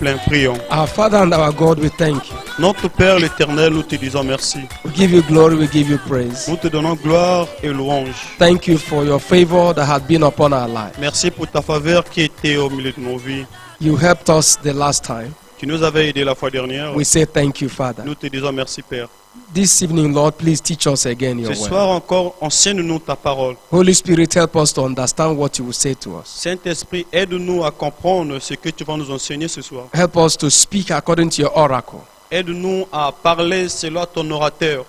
Plein, prions. Our Father and our God, we thank you. Notre Père l'Éternel, nous te disons merci. We give you glory, we give you praise. Nous te donnons gloire et louange. Thank you for your favor that had been upon our life. Merci pour ta faveur qui était au milieu de nos vies. You helped us the last time. Tu nous avais aidés la fois dernière. We say thank you, Father. Nous te disons merci, Père. This evening, Lord, please teach us again your Ce word. soir encore, enseigne-nous ta parole. Holy Spirit, help us to understand what you will say to us. Saint-Esprit, aide-nous à comprendre ce que tu vas nous enseigner ce soir. Help us to speak according to your oracle. Aide-nous à parler selon ton orateur.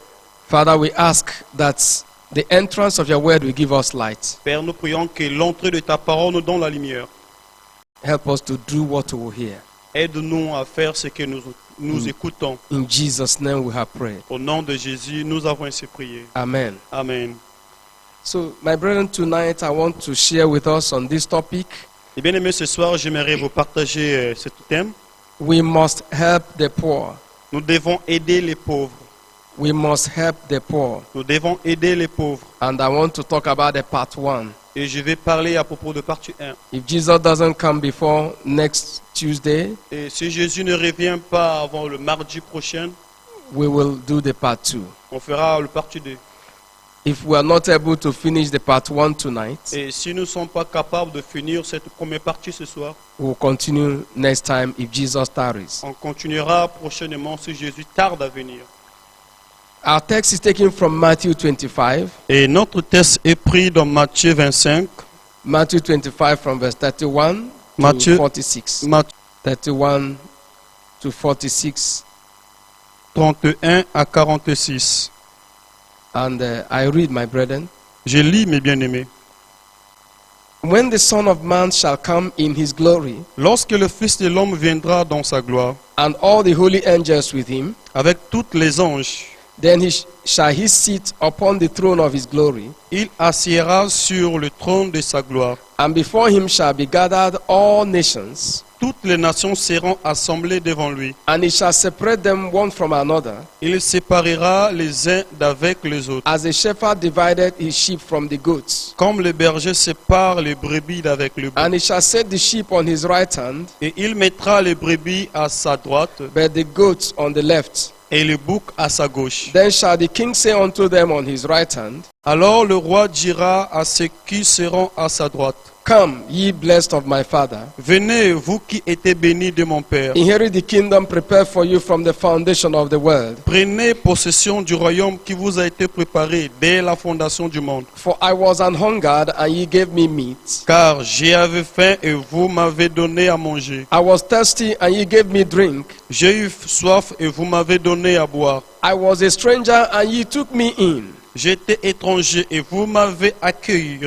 Father, we ask that the entrance of your word will give us light. Père, nous prions que l'entrée de ta parole nous donne la lumière. Help us to do what we will hear. Aide-nous à faire ce que nous écoutons. In Jesus' name we have prayed. Au nom de Jésus, nous avons ainsi prié. Amen. Amen. So, my brethren, tonight I want to share with us on this topic. Et bien aimé, ce soir, j'aimerais vous partager ce thème. We must help the poor. Nous devons aider les pauvres. We must help the poor. Nous devons aider les pauvres. And I want to talk about the part 1. Et je vais parler à propos de partie 1. If Jesus doesn't come before next Tuesday, Et si Jésus ne revient pas avant le mardi prochain, we will do the part 2. on fera le partie 2. If we are not able to finish the part 1 tonight, Et si nous ne sommes pas capables de finir cette première partie ce soir, we will continue next time if Jesus tarries. on continuera prochainement si Jésus tarde à venir. Our text is taken from Matthew 25. Et notre texte est pris dans Matthieu 25. Matthew 25 from verse 31 Matthew- to 46. Matthieu 31 to 46. 31 à 46. And I read, my brethren. Je lis, mes bien-aimés. When the Son of Man shall come in his glory, Lorsque le Fils de l'homme viendra dans sa gloire, and all the holy angels with him, avec tous les anges, then shall he sit upon the throne of his glory, il assiera sur le trône de sa gloire. and before him shall be gathered all nations, Toutes les nations seront assemblées devant lui. and he shall separate them one from another, Il séparera les uns d'avec les autres. as a shepherd divided his sheep from the goats. Comme le berger sépare les brebis d'avec le bouc. And he shall set the sheep on his right hand, Et il mettra les brebis à sa droite but the goats on the left. et le bouc à sa gauche. Then shall the king say unto them on his right hand, Alors le roi dira à ceux qui seront à sa droite, Come, ye blessed of my Father, venez, vous qui êtes bénis de mon Père. inherit the kingdom prepared for you from the foundation of the world. Prenez possession du royaume qui vous a été préparé dès la fondation du monde. For I was an hungered, and ye gave me meat. Car j'avais faim et vous m'avez donné à manger. I was thirsty, and ye gave me drink. J'ai eu soif et vous m'avez donné à boire. I was a stranger, and ye took me in. J'étais étranger et vous m'avez recueilli.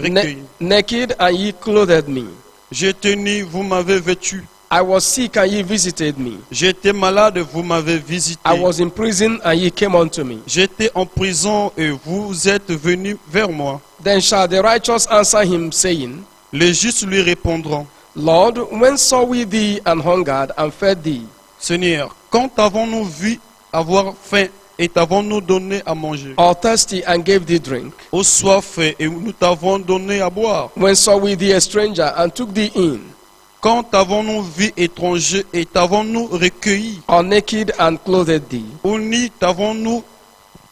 Naked, and ye clothed me. J'étais nu, vous m'avez vêtu. I was sick, and ye visited me. J'étais malade, vous m'avez visité. I was in prison, and ye came unto me. J'étais en prison et vous êtes venus vers moi. Then shall the righteous answer him, saying, Les justes lui répondront, Lord, when saw we thee an hungered, and fed thee? Seigneur, quand avons-nous vu avoir faim et t'avons-nous donné à manger? Or thirsty, and gave thee drink? Au soif et nous t'avons donné à boire? When saw we thee a stranger, and took thee in? Quand avons-nous vu étranger et t'avons-nous recueilli? Or naked, and clothed thee? Ou ni t'avons-nous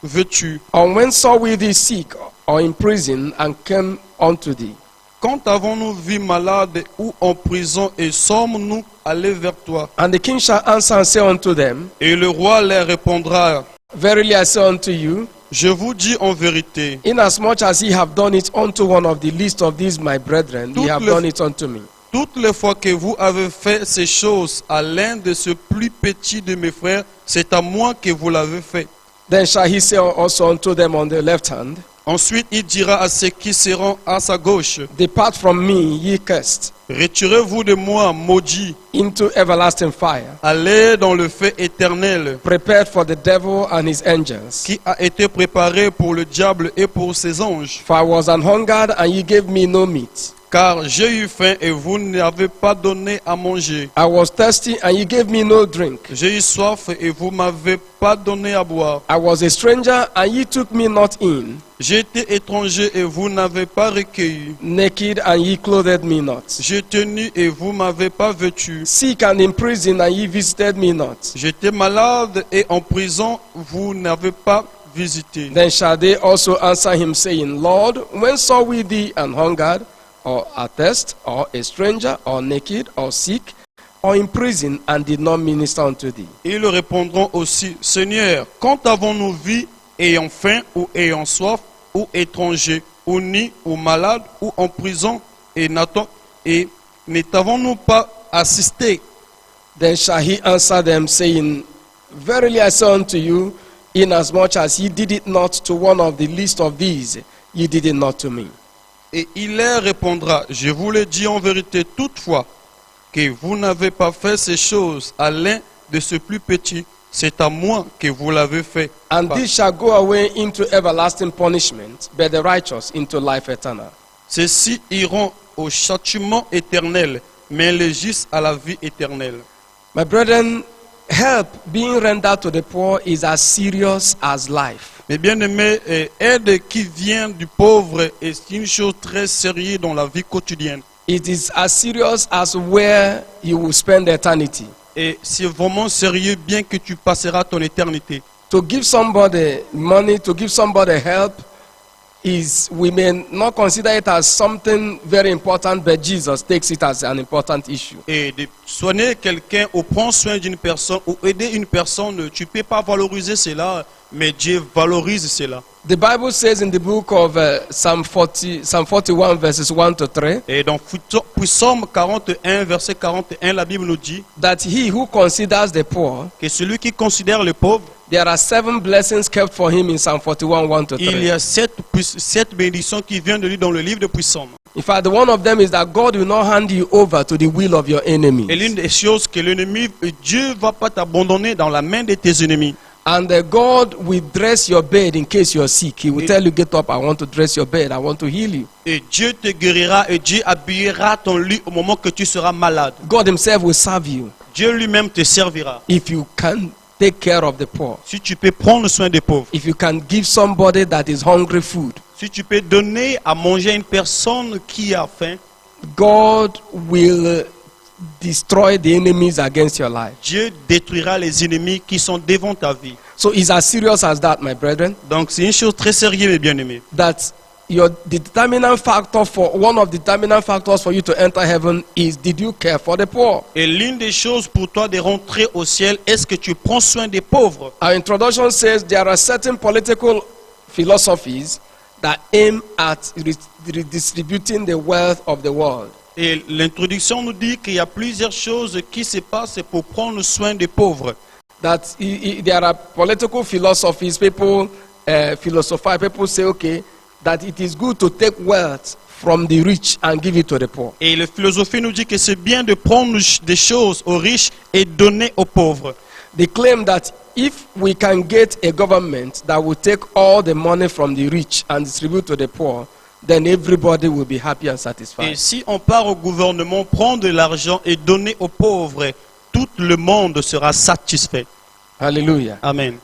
vêtu? Or when saw we thee sick, or in prison, and came unto thee? Quand avons-nous vu malade ou en prison et sommes-nous allés vers toi? And the king shall answer and say unto them, Et le roi leur répondra, Verily I say unto you, je vous dis en vérité, inasmuch as ye have done it unto one of the least of these my brethren, ye have done it unto me. toutes les fois que vous avez fait ces choses à l'un de ces plus petits de mes frères, c'est à moi que vous l'avez fait. Then shall he say also unto them on the left hand, Ensuite, il dira à ceux qui seront à sa gauche, Depart from me, ye cursed, retirez-vous de moi, maudits, into everlasting fire, allez dans le feu éternel, prepared for the devil and his angels. qui a été préparé pour le diable et pour ses anges. For I was an hungered, and ye gave me no meat. Car j'ai eu faim et vous n'avez pas donné à manger. I was thirsty, and ye gave me no drink. J'ai eu soif et vous m'avez pas donné à boire. I was a stranger, and ye took me not in. J'étais étranger et vous n'avez pas recueilli. Naked, and ye clothed me not. j'étais nu et vous m'avez pas vêtu. Sick and in prison, and ye visited me not. J'étais malade et en prison, vous n'avez pas visité. Then shall they also answer him, saying, Lord, when saw we thee an hungered, or athirst, or a stranger, or naked, or sick, or in prison, and did not minister unto thee? Ils leur répondront aussi, Seigneur, quand avons-nous vu ayant faim ou ayant soif, ou étranger, ou nu, ou malade, ou en prison, et n'avons-nous pas assisté? Then shall he answer them, saying, Verily I say unto you, inasmuch as ye did it not to one of the least of these, ye did it not to me. Et il leur répondra, je vous le dis en vérité toutefois, que vous n'avez pas fait ces choses à l'un de ces plus petits, c'est à moi que vous l'avez fait. And this shall go away into everlasting punishment, but the righteous into life eternal. Ceux-ci iront au châtiment éternel, mais les justes à la vie éternelle. My brethren, help being rendered to the poor is as serious as life. Mais bien aimé, aide qui vient du pauvre est une chose très sérieuse dans la vie quotidienne. It is as serious as where you will spend eternity. Et c'est vraiment sérieux bien que tu passeras ton éternité. To give somebody money, to give somebody help, we may not consider it as something very important, but Jesus takes it as an important issue. Et de soigner quelqu'un ou prendre soin d'une personne ou aider une personne, tu ne peux pas valoriser cela, mais Dieu valorise cela. The Bible says in the book of Psalm 41 verses 1 to 3 Et dans Psaume 41 verset 41, la Bible nous dit that he who considers the poor, que celui qui considère le pauvre, there are 7 blessings kept for him in Psalm 41 1 to 3. il y a sept bénédictions qui viennent de lui dans le livre de Psaume. In fact, one of them is that God will not hand you over to the will of your enemies. Et l'une des choses que l'ennemi, Dieu ne va pas t'abandonner dans la main de tes ennemis. And God will dress your bed in case you're sick. He will tell you, get up, I want to dress your bed, I want to heal you. Et Dieu te guérira et Dieu habillera ton lit au moment que tu seras malade. God himself will serve you Dieu lui-même te servira. if you can take care of the poor. Si tu peux prendre soin des pauvres, If you can give somebody that is hungry food, si tu peux donner à manger à une personne qui a faim, God will destroy the enemies against your life. Dieu détruira les ennemis qui sont devant ta vie. So it's as serious as that, my brethren, Donc c'est une chose très sérieuse, mes bien-aimés. that the determinant factor for one of the determinant factors for you to enter heaven is, did you care for the poor? Et l'une des choses pour toi de rentrer au ciel, est-ce que tu prends soin des pauvres? Our introduction says there are certain political philosophies that aim at redistributing the wealth of the world. Et l'introduction nous dit qu'il y a plusieurs choses qui se passent pour prendre soin des pauvres. That there are political philosophies, people philosophize, people say, okay, that it is good to take wealth from the rich and give it to the poor. Et la philosophie nous dit que c'est bien de prendre des choses aux riches et donner aux pauvres. They claim that if we can get a government that will take all the money from the rich and distribute to the poor, then everybody will be happy and Et satisfied. si on part au gouvernement, prendre de l'argent et donner aux pauvres, tout le monde sera satisfait. Hallelujah. Amen.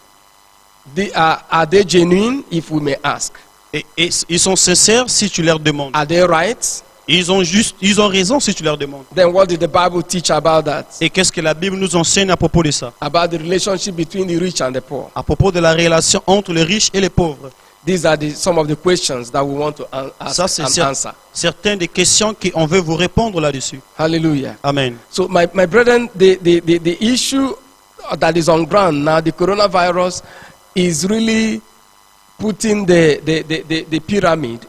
Are they genuine, if we may ask? Et ils sont sincères si tu leur demandes. Are they right? Ils ont raison si tu leur demandes. Then what did the Bible teach about that? Et qu'est-ce que la Bible nous enseigne à propos de ça? About the relationship between the rich and the poor. À propos de la relation entre les riches et les pauvres. These are some of the questions that we want to Ça, ask c'est and answer. certaines des questions qu'on veut vous répondre là-dessus. Hallelujah. Amen. So my brethren, the issue that is on ground now, the coronavirus, is really putting the pyramid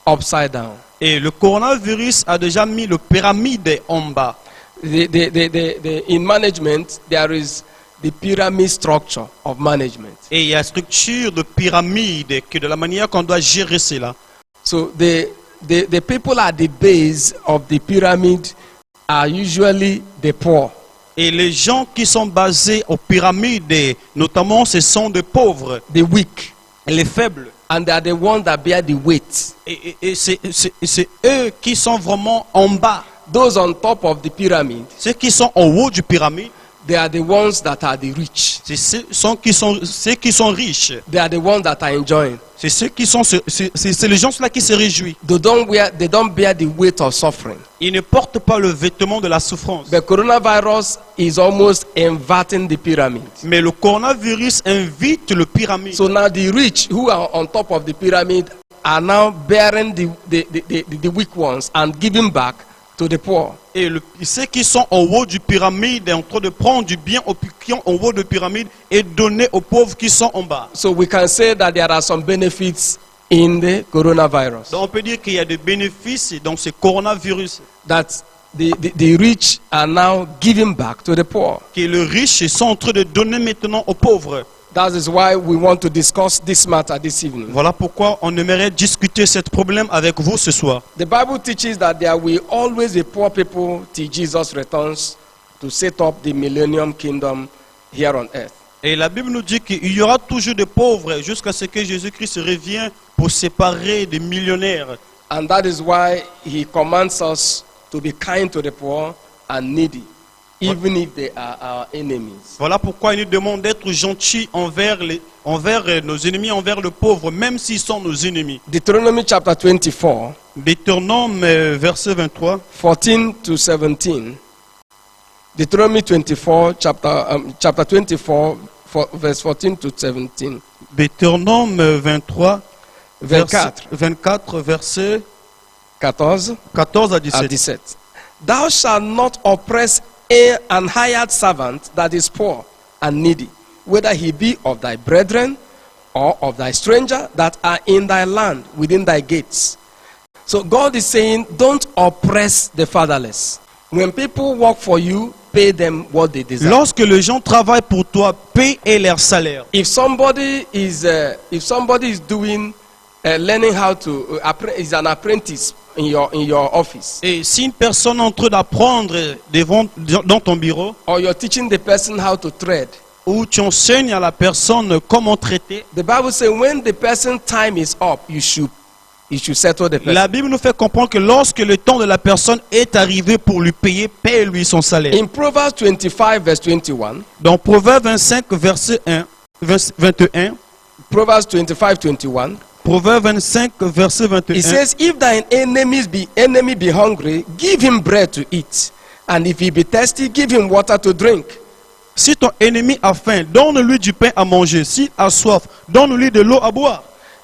upside down. Et le coronavirus a déjà mis le pyramide en bas. In management, there is the pyramid structure of management. Et il y a structure de pyramide que de la manière qu'on doit gérer cela. So the people at the base of the pyramid are usually the poor. Et les gens qui sont basés aux pyramides, notamment, ce sont des pauvres, The weak, les faibles. and they are the ones that bear the weight. Et c'est eux qui sont vraiment en bas. Those on top of the pyramid, Ceux qui sont en haut du pyramide, they are the ones that are the rich. C'est ceux qui sont riches. They are the ones that are enjoying. C'est ceux qui sont, c'est les gens-là qui se réjouissent. They don't bear the weight of suffering. Ils ne portent pas le vêtement de la souffrance. The coronavirus is almost inverting the pyramid. Mais le coronavirus invite le pyramide. So now the rich who are on top of the pyramid are now bearing the weak ones and giving back to the poor. Et ceux qui sont en haut du pyramide sont en train de prendre du bien aux qui sont en haut de pyramide et donner aux pauvres qui sont en bas. So we can say that there are some benefits in the coronavirus. Donc on peut dire qu'il y a des bénéfices dans ce coronavirus. That the rich are now giving back to the poor. Que les riches sont en train de donner maintenant aux pauvres. That is why we want to discuss this matter this evening. Voilà pourquoi on aimerait discuter ce problème avec vous ce soir. The Bible teaches that there will always be poor people till Jesus returns to set up the millennium kingdom here on earth. Et la Bible nous dit qu'il y aura toujours des pauvres jusqu'à ce que Jésus-Christ revienne pour séparer des millionnaires. And that is why he commands us to be kind to the poor and needy, even if they are our enemies. Voilà pourquoi il nous demande d'être gentils envers nos ennemis, envers le pauvre, même s'ils sont nos ennemis. Deuteronomy chapter 24, Deutéronome verset 23. 14 to 17. Deuteronomy 24, chapter 24, verse 14 to 17. Deutéronome 23, 24. 24, verset 14 14 à à 17. 17. Thou shalt not oppress an hired servant that is poor and needy, whether he be of thy brethren or of thy stranger that are in thy land within thy gates. So God is saying, don't oppress the fatherless. When people work for you, pay them what they deserve. Lorsque les gens travaillent pour toi, paye leur salaire. If somebody is doing learning how to is an apprentice in your office, Et si une personne est en train d'apprendre dans ton bureau, or you're teaching the person how to trade, où tu enseignes à la personne comment traiter, the Bible says when the person's time is up, you should settle the person. la Bible nous fait comprendre que lorsque le temps de la personne est arrivé pour lui payer, paye-lui son salaire. In Proverbs 25 verse 21, Dans Proverbe 25 verset 21, Proverbs 25:21, Proverbe 25 verset 21, it says, "If thine enemy be hungry, give him bread to eat, and if he be thirsty, give him water to drink." si ton ennemi a faim, donne-lui du pain à manger. S'il a soif, donne-lui de l'eau à boire.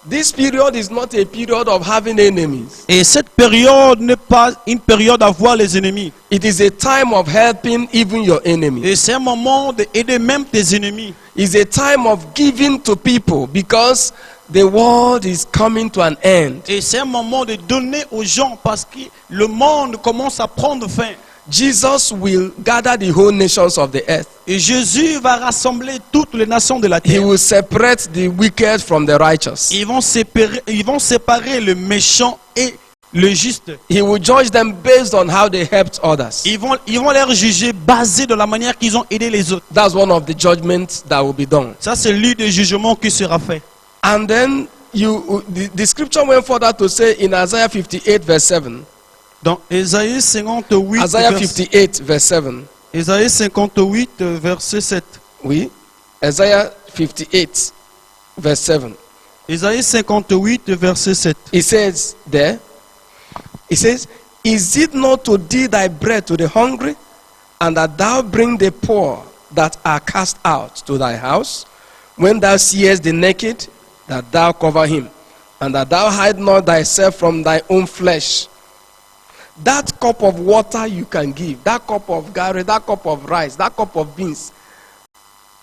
This period is not a period of having enemies. Et cette période n'est pas une période à voir les ennemis. It is a time of helping even your enemies. Et c'est un moment d'aider même tes ennemis. It's a time of giving to people because the world is coming to an end. Et c'est un moment de donner aux gens parce que le monde commence à prendre fin. Jesus will gather the whole nations of the earth. Et Jésus va rassembler toutes les nations de la He terre. will separate the wicked from the righteous. Ils vont séparer le méchant et le juste. He will judge them based on how they helped others. Ils vont les juger basés de la manière qu'ils ont aidé les autres. That's one of the judgments that will be done. Ça, c'est l'une des jugements qui sera fait. And then the scripture went further to say in Isaiah 58 verse 7. Dans Ésaïe 58, Isaiah 58 verse 7. Ésaïe 58, verset 7. Oui. Isaiah 58 verse 7. Ésaïe 58, verset 7. It says there, it says, "Is it not to thee thy bread to the hungry, and that thou bring the poor that are cast out to thy house? When thou seest the naked, that thou cover him, and that thou hide not thyself from thy own flesh." That cup of water you can give, that cup of garri, that cup of rice, that cup of beans,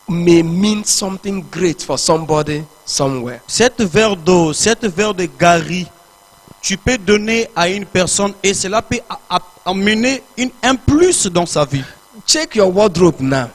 may mean something great for somebody somewhere. Cet verre d'eau, cet verre de gari, tu peux donner à une personne et cela peut amener un plus dans sa vie. Check your wardrobe now.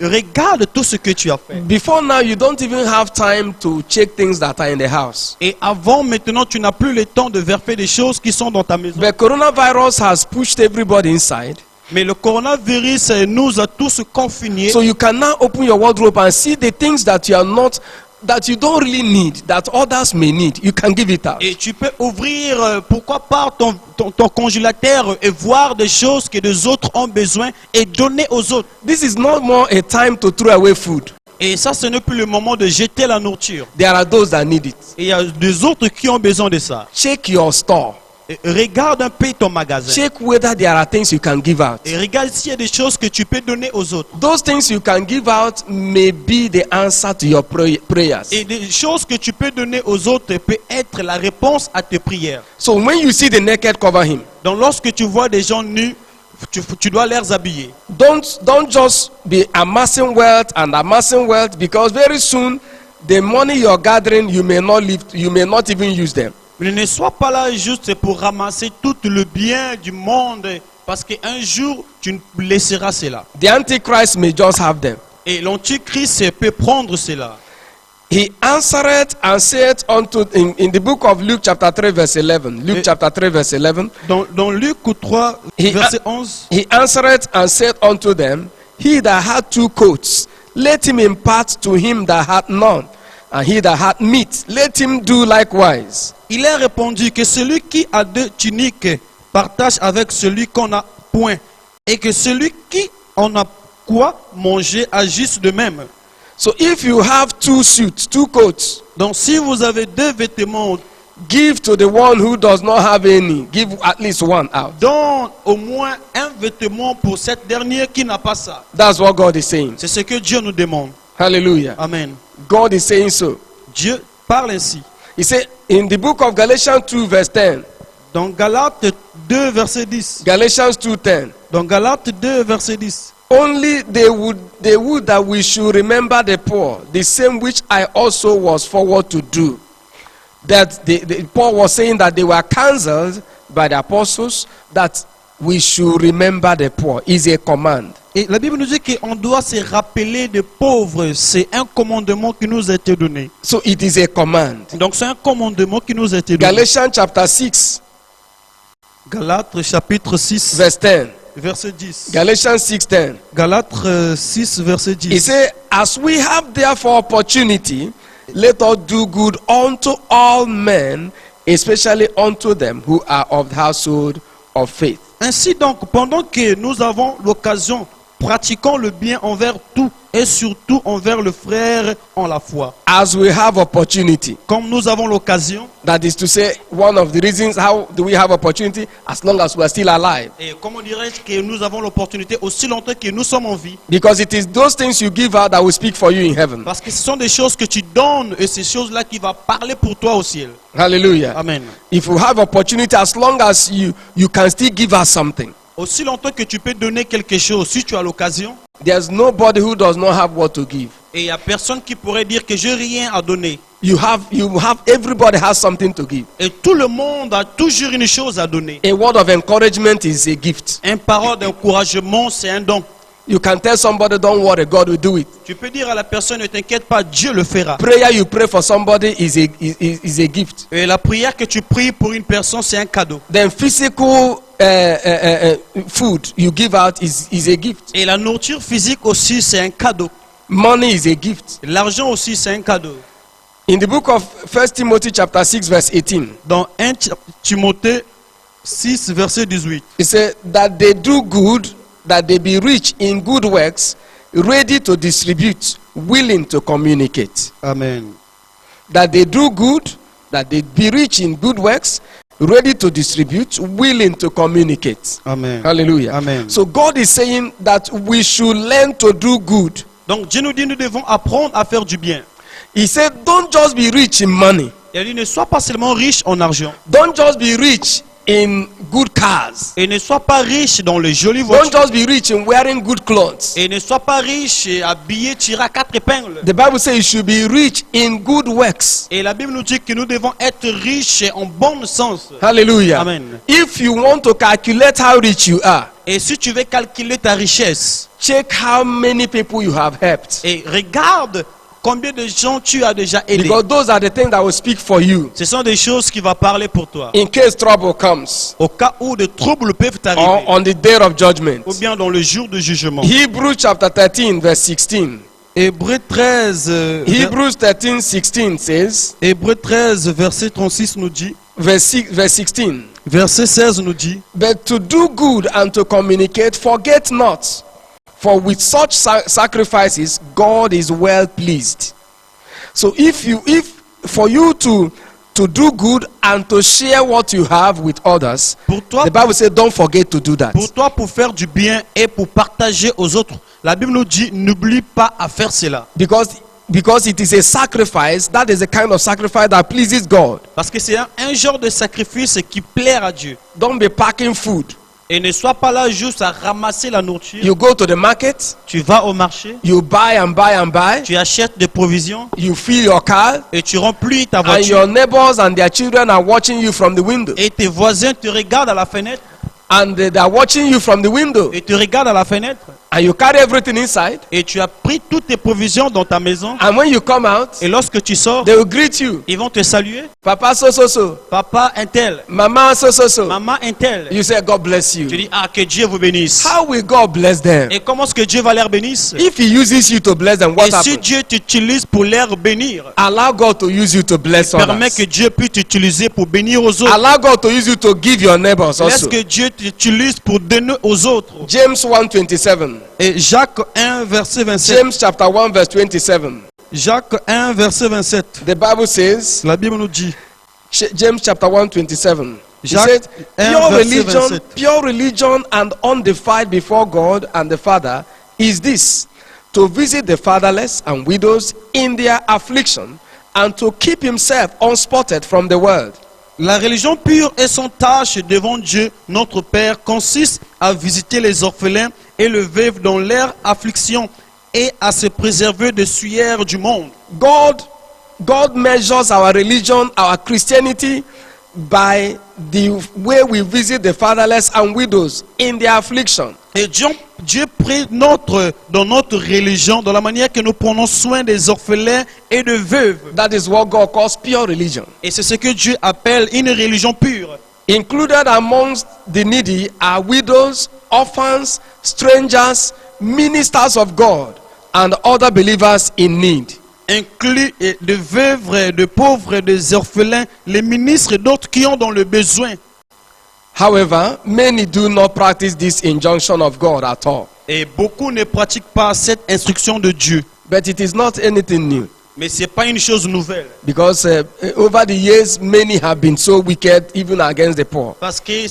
Regarde tout ce que tu as fait. Before now, you don't even have time to check things that are in the house. Et avant, maintenant, tu n'as plus le temps de vérifier des choses qui sont dans ta maison. The coronavirus has pushed everybody inside. Mais le coronavirus nous a tous confinés. So you can now open your wardrobe and see the things that you are not that you don't really need, that others may need, you can give it out. Et tu peux ouvrir, pourquoi pas, ton congélateur et voir des choses que les autres ont besoin et donner aux autres. This is not more a time to throw away food. Et ça, ce n'est plus le moment de jeter la nourriture. There are those that need it. Et il y a des autres qui ont besoin de ça. Check your store. Et regarde un peu ton magasin. Check whether there are things you can give out. Et regarde s'il y a des choses que tu peux donner aux autres. Those things you can give out may be the answer to your prayers. Et des choses que tu peux donner aux autres peut être la réponse à tes prières. So when you see the naked, cover him. Donc lorsque tu vois des gens nus, tu dois les habiller. Don't just be amassing wealth because very soon the money you're gathering you may not even use them. Mais ne sois pas là juste pour ramasser tout le bien du monde, parce qu'un jour tu laisseras cela. The Antichrist may just have them. Et l'Antichrist peut prendre cela. He answered and said unto in the book of Luke chapter 3 verse 11. Luke chapter 3 verse 11. Dans Luc 3 verset 11. He answered and said unto them, He that had 2 coats, let him impart to him that had none, and he that had meat, let him do likewise. Il a répondu que celui qui a 2 tuniques partage avec celui qu'on n'a point, et que celui qui en a quoi manger agisse de même. So if you have 2 suits, 2 coats, donc si vous avez 2 vêtements, give to the one who does not have any. Give at least one out. donne au moins un vêtement pour cette dernière qui n'a pas ça. That's what God is saying. C'est ce que Dieu nous demande. Hallelujah. Amen. God is saying so. Dieu parle ainsi. He said in the book of Galatians 2 verse 10. Dans Galates 2 verset 10. Galatians 2:10. Dans Galates 2 verset 10. Only they would that we should remember the poor, the same which I also was forward to do. That Paul was saying that they were counseled by the apostles that we should remember the poor. Is a command. Et la Bible nous dit qu'on doit se rappeler des pauvres. C'est un commandement qui nous a été donné. So it is a command. Donc c'est un commandement qui nous a été donné. Galatians chapter 6 Galates chapitre 6 verse 10. verset 10. Galatians 6:10. Galates 6 verset 10. He said, as we have therefore opportunity, let us do good unto all men, especially unto them who are of the household of faith. Ainsi donc, pendant que nous avons l'occasion, pratiquons le bien envers tout et surtout envers le frère en la foi. As we have opportunity. Comme nous avons l'occasion, That is to say, one of the reasons how do we have opportunity as long as we are still alive. et comment dirais-je que nous avons l'opportunité aussi longtemps que nous sommes en vie. Because it is those things you give out that will speak for you in heaven. Parce que ce sont des choses que tu donnes et ces choses-là qui vont parler pour toi au ciel. Hallelujah. Amen. If you have opportunity, as long as you can still give us something. Aussi longtemps que tu peux donner quelque chose, si tu as l'occasion, There's nobody who does not have what to give. et il n'y a personne qui pourrait dire que j'ai rien à donner. Everybody has something to give. Et tout le monde a toujours une chose à donner. A word of encouragement is a gift. Une parole d'encouragement, c'est un don. You can tell somebody, don't worry, God will do it. Tu peux dire à la personne, ne t'inquiète pas, Dieu le fera. Prayer you pray for somebody is a gift. Et la prière que tu pries pour une personne, c'est un cadeau. Then physical food you give out is a gift. Et la nourriture physique aussi, c'est un cadeau. Money is a gift. L'argent aussi, c'est un cadeau. In the book of 1 Timothy chapter 6 verse 18. Dans 1 Timothée 6, verset 18. It said that they do good, that they be rich in good works, ready to distribute, willing to communicate. Amen. That they do good, that they be rich in good works, ready to distribute, willing to communicate. Amen. Hallelujah. Amen. So God is saying that we should learn to do good. Donc Dieu nous dit nous devons apprendre à faire du bien. He said, don't just be rich in money. Il dit ne sois pas seulement riche en argent. Don't just be rich in good cars. Et ne sois pas riche dans les jolies Don't voitures. just be rich in wearing good clothes. Et ne sois pas riche et habillé, tiré à 4 épingles. The Bible says you should be rich in good works. Et la Bible nous dit que nous devons être riches en bon sens. Hallelujah. Amen. If you want to calculate how rich you are, Et si tu veux calculer ta richesse, check how many people you have helped. et regarde combien de gens tu as déjà aidé. Because those are the things that will speak for you. Ce sont des choses qui vont parler pour toi. In case trouble comes, Au cas où des troubles peuvent or t'arriver, on the day of judgment. ou bien dans le jour de jugement. Hebrews chapter 13 verse 16. Hébreux 13, Hebrews 13:16 says, Hébreux 13, verset 36 nous dit, verse 16, verset 16 nous dit, but to do good and to communicate, forget not, for with such sacrifices God is well pleased. So if for you to do good and to share what you have with others, pour toi, the Bible says don't forget to do that. pour toi, pour faire du bien et pour partager aux autres, la Bible nous dit, n'oublie pas à faire cela. Because it is a sacrifice, that is a kind of sacrifice that pleases God. Parce que c'est un genre de sacrifice qui plaît à Dieu. Don't be packing food. Et ne sois pas là juste à ramasser la nourriture. You go to the market, Tu vas au marché, you buy and buy and buy, tu achètes des provisions you fill your car, et tu remplis ta and voiture. your neighbors and their children are watching you from the window. Et tes voisins te regardent à la fenêtre. And they are watching you from the window. Et te regardent à la fenêtre. And you carry everything inside. Et tu as pris toutes tes provisions dans ta maison. And when you come out, Et lorsque tu sors, they will greet you. ils vont te saluer. Papa so so so. Papa un tel, Mama so so so. maman un tel. You say God bless Tu you. dis, ah, que Dieu vous bénisse. How will God bless them? Et comment est-ce que Dieu va les bénir? If he uses you to bless them, what Et si happens? Dieu t'utilise pour les bénir, Allow God to use you to bless permets others. que Dieu puisse t'utiliser pour bénir aux autres. Allow God to use you to give your neighbors Laisse also. que Dieu t'utilise pour donner aux autres. James 1:27. Et Jacques 1, verset 27. James chapter 1 verse 27. Jacques 1, verset 27. The Bible says, La Bible nous dit, James chapter 1:27. He Jacques said, 1, pure verset religion, 27. pure religion and undefiled before God and the Father is this, to visit the fatherless and widows in their affliction and to keep himself unspotted from the world. la religion pure et sans tâche devant Dieu, notre Père, consiste à visiter les orphelins et le veuve dans leur affliction et à se préserver des souillères du monde. God measures our religion, our Christianity, by the way we visit the fatherless and widows in their affliction. Et Dieu prie dans notre religion, dans la manière que nous prenons soin des orphelins et de veuves. That is what God calls pure religion. Et c'est ce que Dieu appelle une religion pure. Included amongst the needy are widows, orphans, strangers, ministers of God, and other believers in need. Inclut de veuves, de pauvres, des orphelins, les ministres et d'autres qui ont dans le besoin. However, many do not practice this injunction of God at all. Et beaucoup ne pratiquent pas cette instruction de Dieu. But it is not anything new. Mais ce n'est pas une chose nouvelle. Because over the years, many have been so wicked, even against the poor. Parce que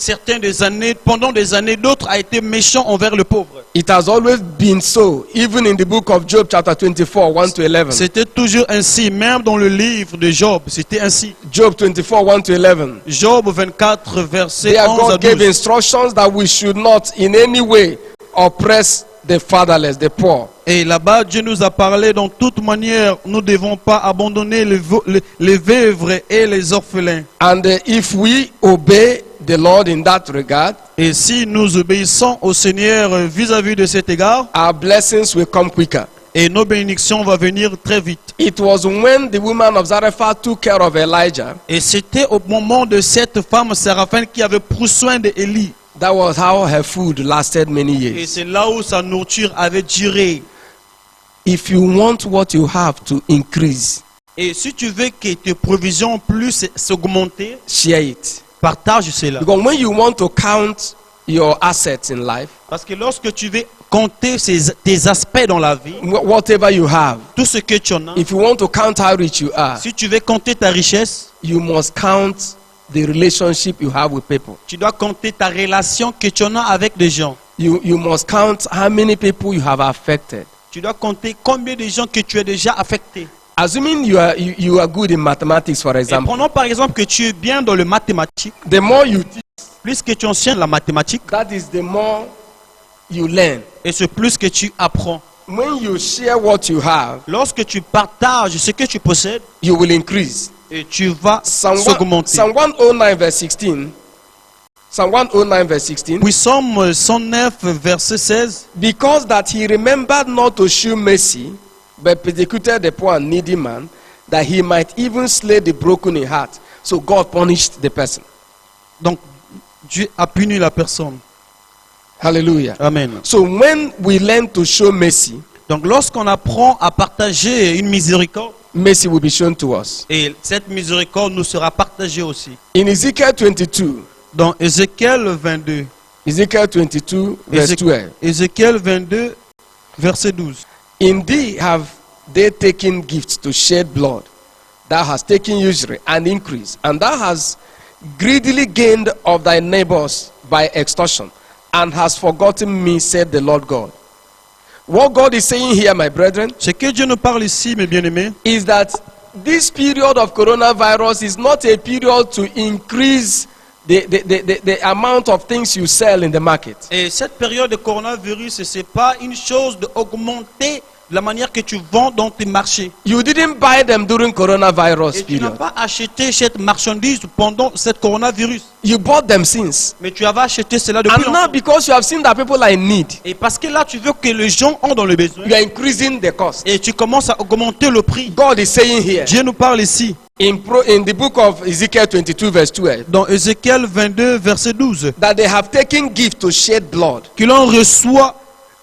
pendant des années, d'autres ont été méchants envers le pauvre. It has always been so, even in the book of Job, chapter 24, 1 to 11. C'était toujours ainsi, même dans le livre de Job, c'était ainsi. Job 24, 1 to 11. Job 24, verset There 11 à God gave 12. instructions that we should not in any way oppress the fatherless, the poor. Et là-bas, Dieu nous a parlé dans toute manière, nous ne devons pas abandonner les veuves et les orphelins. And if we obey the Lord in that regard, Et si nous obéissons au Seigneur vis-à-vis de cet égard, our blessings will come quicker. et nos bénédictions vont venir très vite. It was when the woman of Zarephath took care of Elijah, Et c'était au moment de cette femme Séraphine qui avait pris soin d'Élie. that was how her food lasted many Et years. c'est là où sa nourriture avait duré. If you want what you have to increase, Et si tu veux que tes provisions puissent s'augmenter, share it. partage cela. Because when you want to count your assets in life, Parce que lorsque tu veux compter tes aspects dans la vie, whatever you have, tout ce que tu en as, if you want to count how rich you are, si tu veux compter ta richesse, you must count the relationship you have with people. tu dois compter ta relation que tu en as avec des gens. You must count how many people you have affected. Tu dois compter combien de gens que tu as déjà affectés. Assuming you are good in mathematics, for Et example, prenons par exemple que tu es bien dans le mathématique. the more you teach, Plus que tu enseignes la mathématique, that is the more you learn. et c'est plus que tu apprends. When you share what you have, Lorsque tu partages ce que tu possèdes, you will increase. et tu vas Psalm s'augmenter. 109 verse 16. Psalm 109 verse 16. Puis Psaume 109, verset 16. Because that he remembered not to shew mercy, but persecuted the poor and needy man, that he might even slay the broken in heart. So God punished the person. Donc, Dieu a puni la personne. Hallelujah. Amen. So when we learn to show mercy, Donc lorsqu'on apprend à partager une miséricorde, mercy will be shown to us. et cette miséricorde nous sera partagée aussi. In Ezekiel 22, Dans Ézéchiel 22, Ezekiel 22, verse 12. Ézéchiel 22, verset 12. In thee have they taken gifts to shed blood. Thou hast taken usury and increase, and thou hast greedily gained of thy neighbors by extortion, and hast forgotten me, said the Lord God. What God is saying here, my brethren, Ce que Dieu nous parle ici, mes bien-aimés, is that this period of coronavirus is not a period to increase the amount of things you sell in the market. et cette période de coronavirus, ce n'est pas une chose d'augmenter la manière que tu vends dans tes marchés. You didn't buy them during coronavirus Et tu n'as period. pas acheté cette marchandise pendant cette coronavirus. You bought them since. Mais tu avais acheté cela depuis And now longtemps. because you have seen that people are in need, Et parce que là, tu veux que les gens ont dans le besoin. you are increasing the cost. Et tu commences à augmenter le prix. God is saying here Dieu nous parle ici. in the book of Ezekiel 22 verse 12 Dans Ézéchiel 22, verset 12. that they have taken gift to shed blood. Que l'on reçoit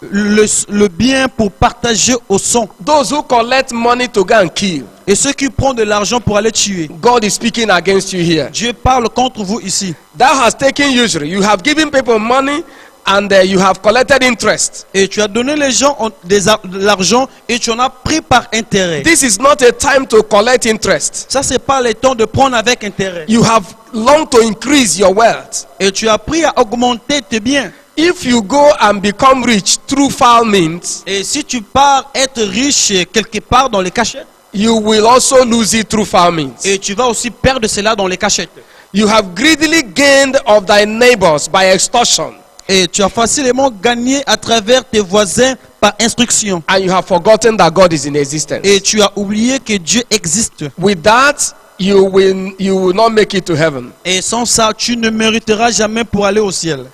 le bien pour partager au sang. Those who collect money to go and kill. Et ceux qui prennent de l'argent pour aller tuer. God is speaking against you here. Dieu parle contre vous ici. Thou hast taken usury. You have given people money and you have collected interest. Et tu as donné les gens de l'argent et tu en as pris par intérêt. This is not a time to collect interest. Ça, c'est pas le temps de prendre avec intérêt. You have longed to increase your wealth. Et tu as appris à augmenter tes biens. If you go and become rich through foul means, Et si tu pars être riche quelque part dans les cachettes, you will also lose it through foul means. et tu vas aussi perdre cela dans les cachettes. You have greedily gained of thy neighbors by extortion, Et tu as facilement gagné à travers tes voisins par instruction. and you have forgotten that God is in existence. Et tu as oublié que Dieu existe. With that, you will not make it to heaven. Et sans ça, tu ne mériteras jamais pour aller au ciel.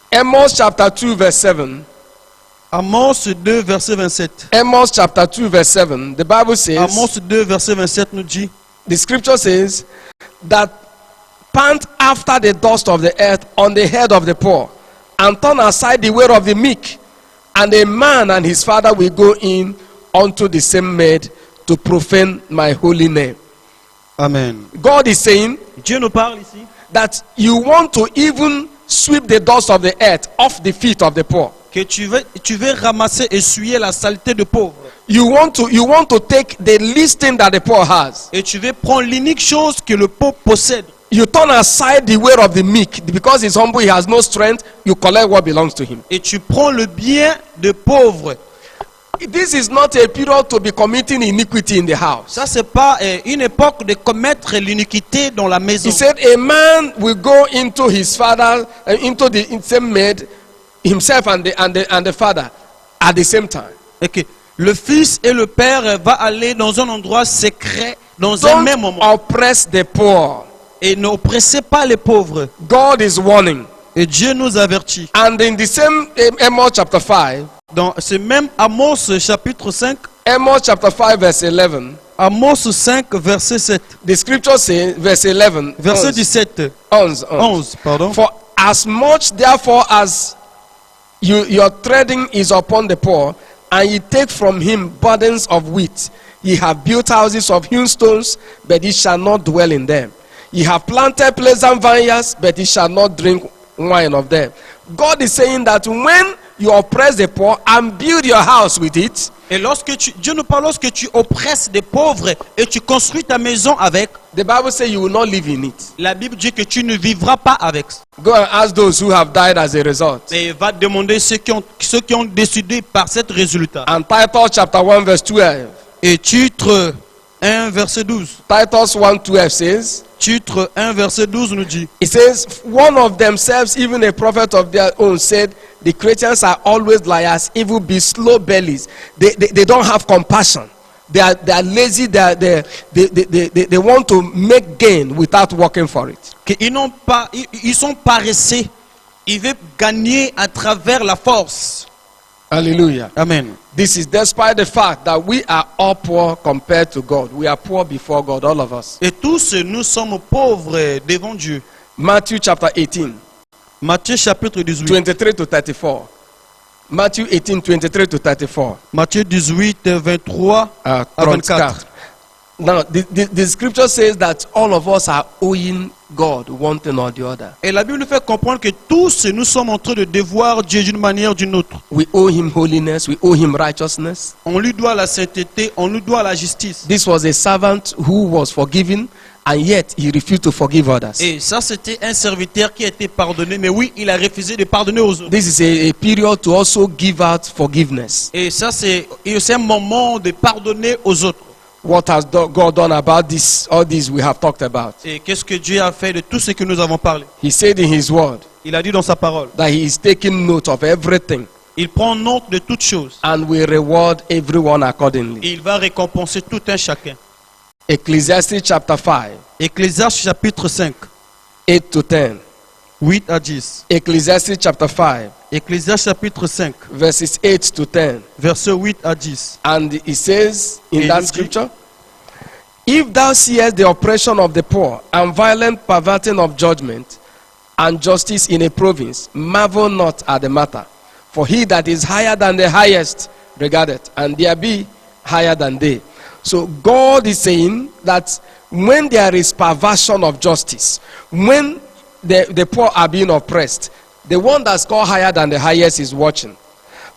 Amos chapter 2 verse 7. Amos 2, verset 27. Amos chapter 2 verse 7. The Bible says, Amos 2, verset 27 nous dit, the scripture says that pant after the dust of the earth on the head of the poor, and turn aside the way of the meek, and a man and his father will go in unto the same maid to profane my holy name. Amen. God is saying Dieu nous parle ici that you want to even sweep the dust of the earth off the feet of the poor. que tu veux ramasser, essuyer la saleté de pauvre. You want to take the least thing that the poor has. Et tu veux prendre l'unique chose que le pauvre possède. You turn aside the way of the meek because he's humble, he has no strength. You collect what belongs to him. Et tu prends le bien de pauvre. This is not a period to be committing iniquity in the house. Ça, c'est pas une époque de commettre l'iniquité dans la maison. He said a man will go into his father, into the same maid, himself and the father at the same time. Et que le fils et le père va aller dans un endroit secret dans un même Don't moment. oppress the poor. Et n'oppressez pas les pauvres. God is warning. Et Dieu nous avertit. And in the same Amos chapter 5, Dans ce même Amos chapitre 5, Amos chapter 5 verse 11, Amos 5 verset 7, the scripture says, verse 11, verset 17, 11, pardon. For as much therefore as your treading is upon the poor, and ye take from him burdens of wheat, ye have built houses of hewn stones, but ye shall not dwell in them. Ye have planted pleasant vineyards, but ye shall not drink wine of them. God is saying that when you oppress the poor and build your house with it, Et Dieu nous parle lorsque tu oppresses des pauvres et tu construis ta maison avec, the Bible says you will not live in it. la Bible dit que tu ne vivras pas avec. Go and ask those who have died as a result. Et va demander ceux qui ont décidé par cet résultat. And Titus chapter 1 verse 12. Et titre 1 verset 12. Titus 1:12 says, Titre 1 verset 12 nous dit, it says, one of themselves, even a prophet of their own, said, the Christians are always liars, evil be slow bellies. They don't have compassion. They are lazy. They want to make gain without working for it. ils sont paresseux. Ils veulent gagner à travers la force. Hallelujah. Amen. This is despite the fact that we are all poor compared to God. We are poor before God, all of us. Et tous nous sommes pauvres devant Dieu. Matthew chapter 18, Matthieu chapitre 18, 23 to 34. Matthew 18:23 to 34. Matthieu 18, 23 à 24. Now, the scripture says that all of us are owing God one thing or the other. Et la Bible nous fait comprendre que tous nous sommes en train de devoir Dieu d'une manière ou d'une autre. We owe him holiness, we owe him righteousness. On lui doit la sainteté, on lui doit la justice. This was a servant who was forgiven, and yet he refused to forgive others. Et ça, c'était un serviteur qui a été pardonné, mais oui, il a refusé de pardonner aux autres. This is a period to also give out forgiveness. Et ça, c'est un moment de pardonner aux autres. What has God done about this? All this we have talked about. Et qu'est-ce que Dieu a fait de tout ce que nous avons parlé? He said in his word Il a dit dans sa parole. that he is taking note of everything Il prend note de toutes choses. and will reward everyone accordingly. Et il va récompenser tout un chacun. Ecclesiastes chapter 5, Ecclésiaste chapitre 5, 8 to 10. 8 à 10. Ecclesiastes chapter 5, Ecclésiaste chapitre 5, verses 8 to 10. verset 8 à 10. And he says in Et that il dit- scripture, if thou seest the oppression of the poor and violent perverting of judgment and justice in a province, marvel not at the matter. For he that is higher than the highest regardeth, and there be higher than they. So God is saying that when there is perversion of justice, when the poor are being oppressed, the one that's called higher than the highest is watching.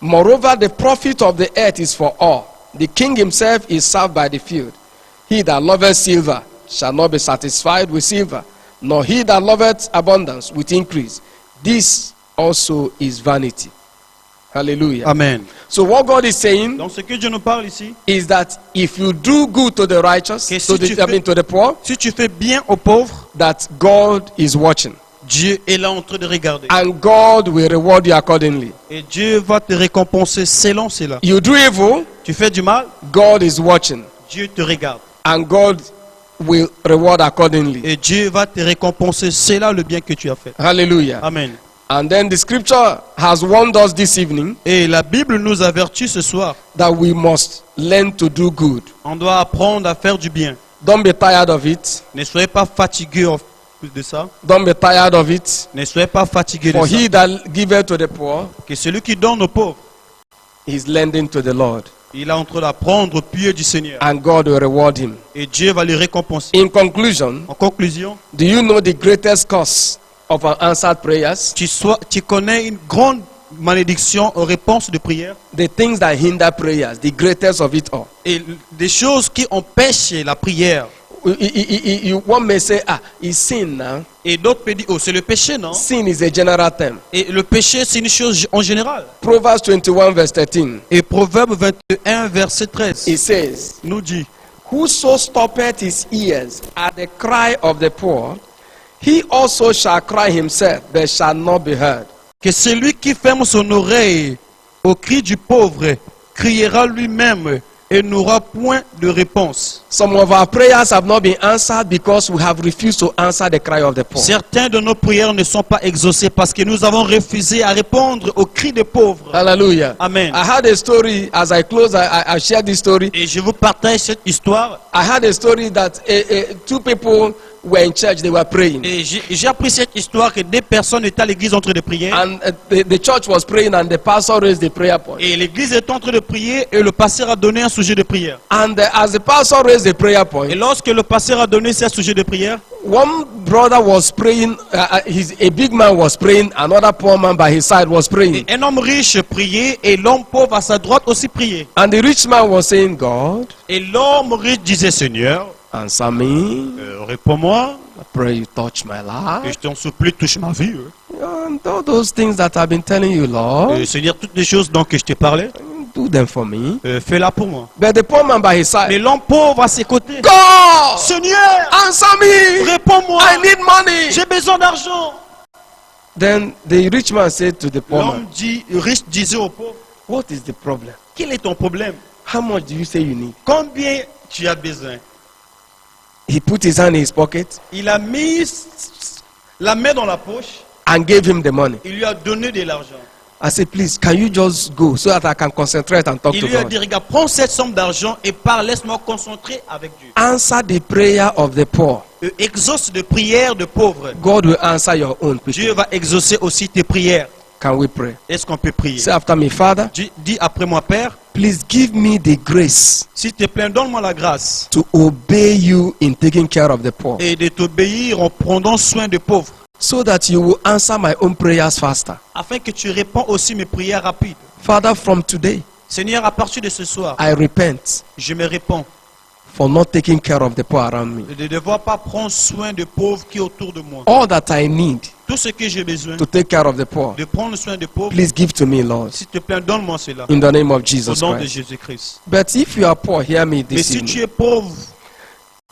Moreover, the profit of the earth is for all. The king himself is served by the field. He that loveth silver shall not be satisfied with silver, nor he that loveth abundance with increase. This also is vanity. Hallelujah. Amen. So what God is saying Donc ce que Dieu nous parle ici, is that if you do good to the righteous, Que to si tu fais- to the poor, si tu fais bien aux pauvres, that God is watching. Dieu est là en train de regarder. And God will reward you accordingly. Et Dieu va te récompenser selon cela. You do evil, Tu fais du mal, God is watching. Dieu te regarde. And God will reward accordingly. Et Dieu va te récompenser cela le bien que tu as fait. Hallelujah. Amen. And then the scripture has warned us this evening Et la Bible nous avertit ce soir. that we must learn to do good. On doit apprendre à faire du bien. Don't be tired of it. Ne soyez pas fatigués en plus de ça. Don't be tired of it. Ne soyez pas fatigués de For ça. he that giveth to the poor Que celui qui donne aux pauvres, is lending to the Lord, il est en train d'apprendre au pied du Seigneur. and God will reward him. Et Dieu va le récompenser. In conclusion, En conclusion, do you know the greatest cause of unanswered prayers? tu connais une grande malédiction aux réponses de prière The things that hinder prayers, the greatest of it all. et des choses qui empêchent la prière. One may say, it's sin now. Et d'autres peuvent dire, oh, c'est le péché, non? Sin is a general term. Et le péché, c'est une chose en général. Proverbs 21 verse 13. Et Proverbe 21, verset 13, It says, nous dit, whoso stoppeth his ears at the cry of the poor, he also shall cry himself, but shall not be heard. que celui qui ferme son oreille au cri du pauvre criera lui-même et n'aura point de réponse. Some of our prayers have not been answered because we have refused to answer the cry of the poor. Certains de nos prières ne sont pas exaucées parce que nous avons refusé à répondre au cri des pauvres. Hallelujah. Amen. I had a story, as I close, I share this story. Et je vous partage cette histoire. I had a story that two people were in church, they were praying. Et j'ai appris cette histoire que des personnes étaient à l'église en train de prier. And the church was praying and the pastor raised the prayer point. Et l'église était en train de prier et le pasteur a donné un sujet de prière. And as the pastor raised the prayer Et point, lorsque le pasteur a donné ce sujet de prière, one brother was praying, a big man was praying, another poor man by his side was praying. un homme riche priait et l'homme pauvre à sa droite aussi priait. And the rich man was saying, God, Et l'homme riche disait, Seigneur, answer me. réponds-moi, I pray you touch my et life. je t'en supplie, touche ma vie. And all those things that I've been telling you, Lord, Seigneur, toutes les choses dont que je t'ai parlé, do them for me. fais-la pour moi. But the poor man by his Mais side, l'homme pauvre à ses côtés, God, Seigneur, answer me. réponds-moi, I need money. j'ai besoin d'argent. Then the rich man said to the poor man, Riche disait au pauvre, what is the problem? quel est ton problème? How much do you say you need? Combien tu as besoin? He put his hand in his pocket Il a mis la main dans la poche, and gave him the money. il lui a donné de l'argent. I said, please, can you just go so that I can concentrate and talk Il to lui a God? dit, regarde, prends cette somme d'argent et parle, laisse-moi concentrer avec Dieu. Answer the prayer of the poor. Exauce de prières de pauvres. God will answer your own prayer. Dieu va exaucer aussi tes prières. Can we pray? Est-ce qu'on peut prier? Say after me, Father, Dis après moi, Père, please give me the grace s'il te plaît, donne-moi la grâce to obey you in taking care of the poor, et de t'obéir en prenant soin des pauvres, so that you will answer my own prayers faster. afin que tu réponds aussi mes prières rapides. Father, from today, Seigneur, à partir de ce soir, I repent je me réponds for not taking care of the poor around me. de ne devoir pas prendre soin des pauvres qui est autour de moi. All that I need Tout ce que j'ai besoin to take care of the poor, de prendre soin des pauvres, please give to me, Lord, s'il te plaît, donne-moi cela. in the name of Au Jesus nom de Christ. Jésus-Christ. But if you are poor, hear me Mais this si tu evening. es pauvre,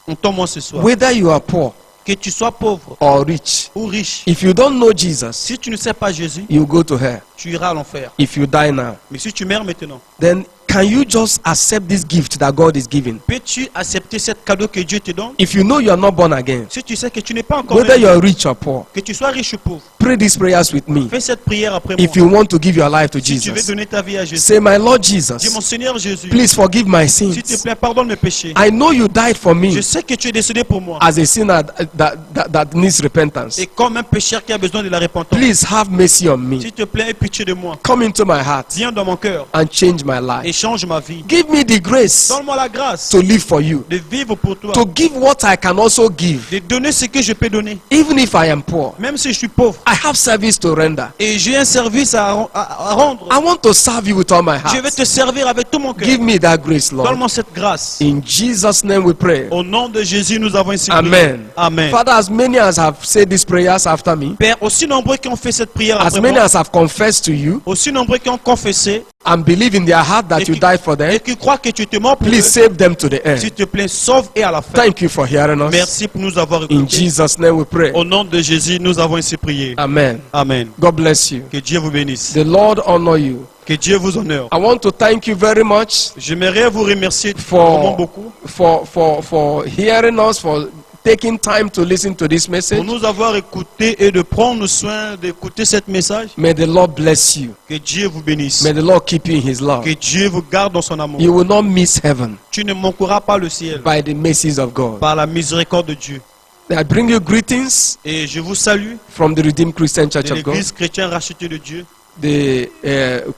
entends-moi ce soir. Whether you are poor Que tu sois pauvre or rich, ou riche, if you don't know Jesus, si tu ne sais pas Jésus, you go to hell. tu iras à l'enfer. If you die now, Mais si tu meurs maintenant, then can you just accept this gift that God is giving? peux-tu accepter ce cadeau que Dieu te donne? If you know you are not born again, Si tu sais que tu n'es pas encore whether né, you are rich or poor, que tu sois riche ou pauvre, pray these prayers with me. fais cette prière après moi. If you want to give your life to Si tu veux Jesus, donner ta vie à Jésus, say, my Lord dis Jesus, mon Seigneur Jésus, please forgive my s'il te sins. plaît, pardonne mes péchés. I know you died for Je me sais que tu es décédé pour moi. as a sinner that needs repentance. Et comme un pécheur qui a besoin de la repentance, Please have mercy on me. s'il te plaît, aie pitié de moi. Come into my heart Viens dans mon cœur and change my et life. change ma vie. Give me the grace Donne-moi la grâce to live for you, de vivre pour toi, to give what I can also give, de donner ce que je peux donner, even if I am poor. même si je suis pauvre. I have service to render. Et j'ai un service à rendre. I want to serve you with all my Je vais heart. te servir avec tout mon cœur. Give me that grace, Lord. Donne-moi cette grâce. In Jesus' name we pray. Au nom de Jésus, nous avons ainsi prié. Amen. Amen. Father, as many as have said these prayers after me, Père, aussi nombreux qui ont fait cette prière as après many moi, as have confessed to you aussi nombreux qui ont confessé and believe in their heart that et you died for et them, qui croient que tu te mords pour please eux, save them to the s'il end. te plaît, sauve et à la fin. Thank you for hearing us. Merci pour nous avoir In écoutés. Jesus' name we pray. Au nom de Jésus, nous avons ainsi prié. Amen. Amen. God bless you. Que Dieu vous bénisse. The Lord honor you. Que Dieu vous honore. I want to thank you very much J'aimerais vous remercier vraiment beaucoup for hearing us, for taking time to listen to this pour message. nous avoir écoutés et de prendre soin d'écouter ce message. May the Lord bless you. Que Dieu vous bénisse. May the Lord keep you in his love. Que Dieu vous garde dans son amour. You will not miss heaven Tu ne manqueras pas le ciel by the mercies of God. par la miséricorde de Dieu. I bring you greetings Et je vous salue from the Redeemed Christian Church de of God, l'église chrétienne rachetée de Dieu the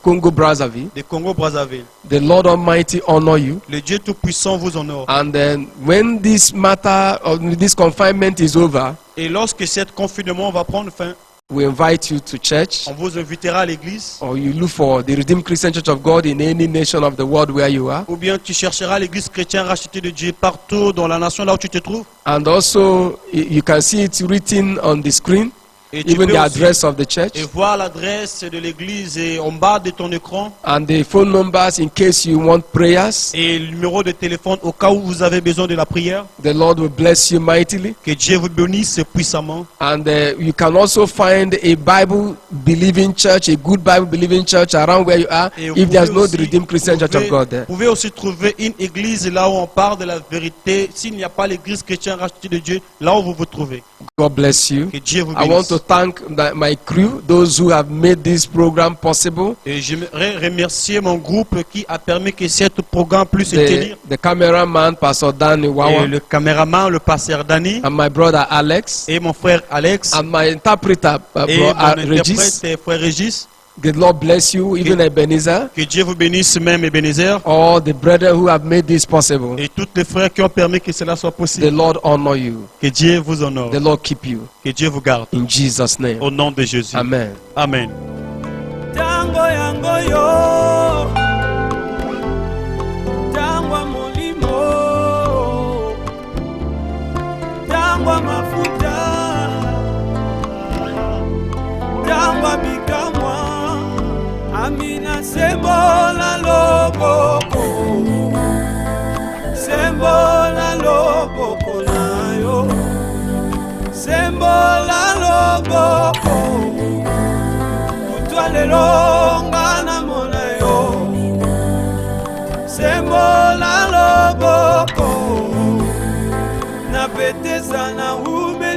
Congo Brazzaville. de Congo-Brazzaville. The Lord Almighty honor you. Le Dieu Tout-Puissant vous honore. And then when this matter of this confinement is over, Et lorsque cet confinement va prendre fin, we invite you to church, on vous invitera à l'église. or you look for the Redeemed Christian Church of God in any nation of the world where you are. Ou bien tu chercheras l'église chrétienne rachetée de Dieu partout dans la nation là où tu te trouves. And also, you can see it written on the screen, Et tu even peux the aussi address of the church, voir l'adresse de l'église et en bas de ton écran and the phone numbers in case you want prayers. et le numéro de téléphone au cas où vous avez besoin de la prière. The Lord will bless you mightily. Que Dieu vous bénisse puissamment. And you can also find a Bible believing church, a good Bible believing church around where you are, Et if there's no aussi the Redeemed Christian Church of God there. Vous pouvez aussi trouver une église là où on parle de la vérité. S'il n'y a pas l'église chrétienne rachetée de Dieu, là où vous vous trouvez. God bless you. Que Dieu vous I want bénisse. to thank my crew, those who have made this program possible. Et j'aimerais remercier mon groupe qui a permis que ce programme puisse se tenir. The cameraman, Pastor Dan Et Iwawa, le caméraman, le pasteur Dani, and my brother Alex, et mon frère Alex, and my interpreter, et bro, mon Regis. interprète, frère Régis. The Lord bless you, even Ebenezer, Que Dieu vous bénisse, même Ebenezer, all the brethren who have made this possible. et tous les frères qui ont permis que cela soit The possible. Lord honor you. Que Dieu vous honore. The Lord keep you. Que Dieu vous garde. In Jesus' name. Au nom de Jésus. Amen. Amen. Tango yango yo, tango molimo, tango mafuta, tango bikamwa, amina sembola loboko, sembola loboko na yo, sembola loboko. Lelo ngana mona yo sembola loboko na petesa na ube